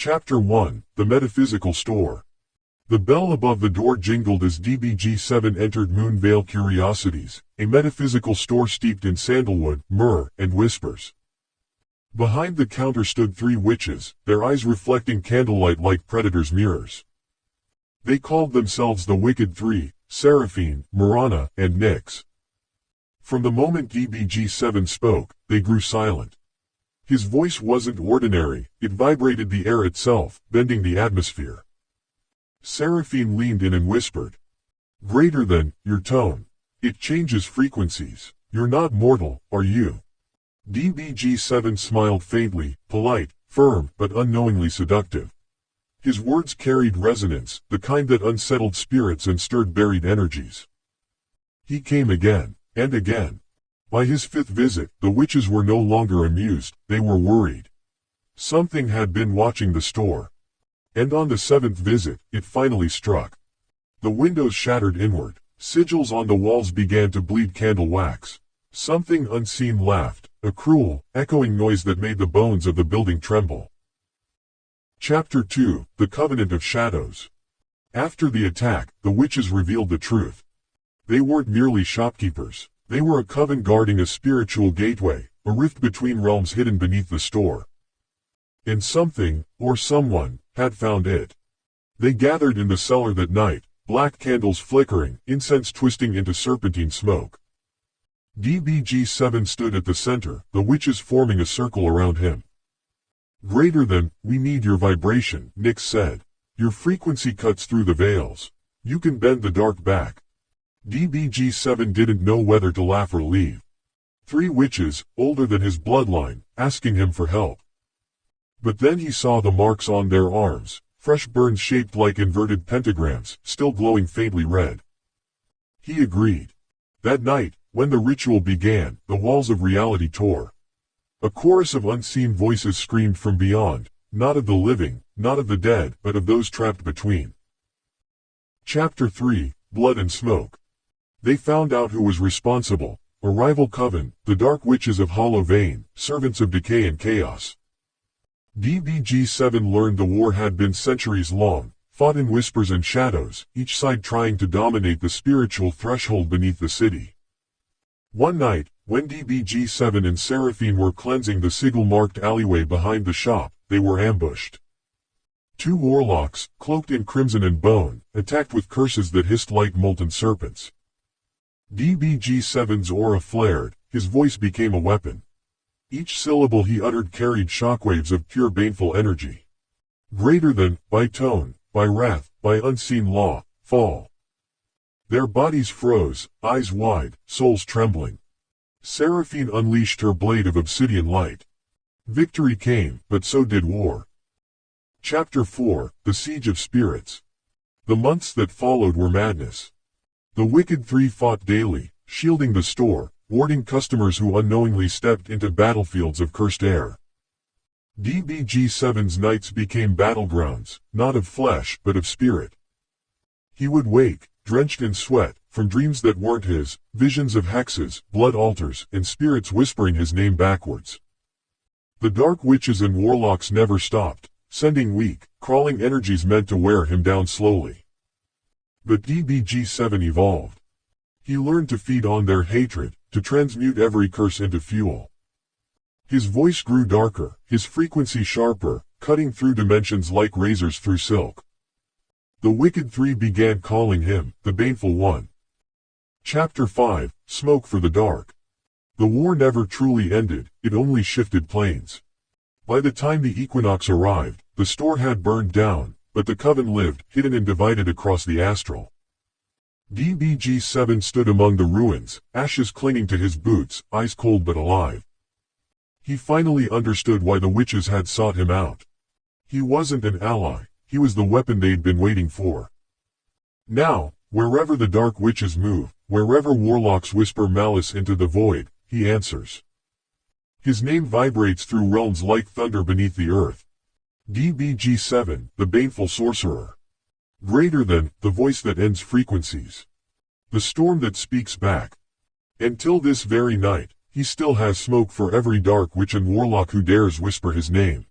Chapter 1, The Metaphysical Store. The bell above the door jingled as DBG-7 entered Moonvale Curiosities, a metaphysical store steeped in sandalwood, myrrh, and whispers. Behind the counter stood three witches, their eyes reflecting candlelight like predators' mirrors. They called themselves the Wicked Three: Seraphine, Marana, and Nyx. From the moment DBG-7 spoke, they grew silent. His voice wasn't ordinary, it vibrated the air itself, bending the atmosphere. Seraphine leaned in and whispered, "Greater than, your tone. It changes frequencies. You're not mortal, are you?" DBG-7 smiled faintly, polite, firm, but unknowingly seductive. His words carried resonance, the kind that unsettled spirits and stirred buried energies. He came again, and again. By his fifth visit, the witches were no longer amused, they were worried. Something had been watching the store. And on the seventh visit, it finally struck. The windows shattered inward, sigils on the walls began to bleed candle wax. Something unseen laughed, a cruel, echoing noise that made the bones of the building tremble. Chapter 2, The Covenant of Shadows. After the attack, the witches revealed the truth. They weren't merely shopkeepers. They were a coven guarding a spiritual gateway, a rift between realms hidden beneath the store. And something, or someone, had found it. They gathered in the cellar that night, black candles flickering, incense twisting into serpentine smoke. DBG-7 stood at the center, the witches forming a circle around him. "Greater than, we need your vibration," Nyx said. "Your frequency cuts through the veils. You can bend the dark back." DBG-7 didn't know whether to laugh or leave. Three witches, older than his bloodline, asking him for help. But then he saw the marks on their arms, fresh burns shaped like inverted pentagrams, still glowing faintly red. He agreed. That night, when the ritual began, the walls of reality tore. A chorus of unseen voices screamed from beyond, not of the living, not of the dead, but of those trapped between. Chapter 3, Blood and Smoke. They found out who was responsible: a rival coven, the Dark Witches of Hollow Vein, servants of decay and chaos. DBG-7 learned the war had been centuries long, fought in whispers and shadows, each side trying to dominate the spiritual threshold beneath the city. One night, when DBG-7 and Seraphine were cleansing the sigil-marked alleyway behind the shop, they were ambushed. Two warlocks, cloaked in crimson and bone, attacked with curses that hissed like molten serpents. DBG-7's aura flared, his voice became a weapon. Each syllable he uttered carried shockwaves of pure baneful energy. Greater than, by tone, by wrath, by unseen law, fall. Their bodies froze, eyes wide, souls trembling. Seraphine unleashed her blade of obsidian light. Victory came, but so did war. Chapter 4, The Siege of Spirits. The months that followed were madness. The Wicked Three fought daily, shielding the store, warding customers who unknowingly stepped into battlefields of cursed air. DBG-7's nights became battlegrounds, not of flesh but of spirit. He would wake, drenched in sweat, from dreams that weren't his, visions of hexes, blood altars, and spirits whispering his name backwards. The Dark Witches and Warlocks never stopped, sending weak, crawling energies meant to wear him down slowly. But DBG-7 evolved. He learned to feed on their hatred, to transmute every curse into fuel. His voice grew darker, his frequency sharper, cutting through dimensions like razors through silk. The Wicked Three began calling him, the Baneful One. Chapter 5, Smoke for the Dark. The war never truly ended, it only shifted planes. By the time the equinox arrived, the store had burned down, but the coven lived, hidden and divided across the astral. DBG-7 stood among the ruins, ashes clinging to his boots, eyes cold but alive. He finally understood why the witches had sought him out. He wasn't an ally, he was the weapon they'd been waiting for. Now, wherever the Dark Witches move, wherever warlocks whisper malice into the void, he answers. His name vibrates through realms like thunder beneath the earth. DBG-7, the Baneful Sorcerer. Greater than, the voice that ends frequencies. The storm that speaks back. Until this very night, he still has smoke for every Dark Witch and Warlock who dares whisper his name.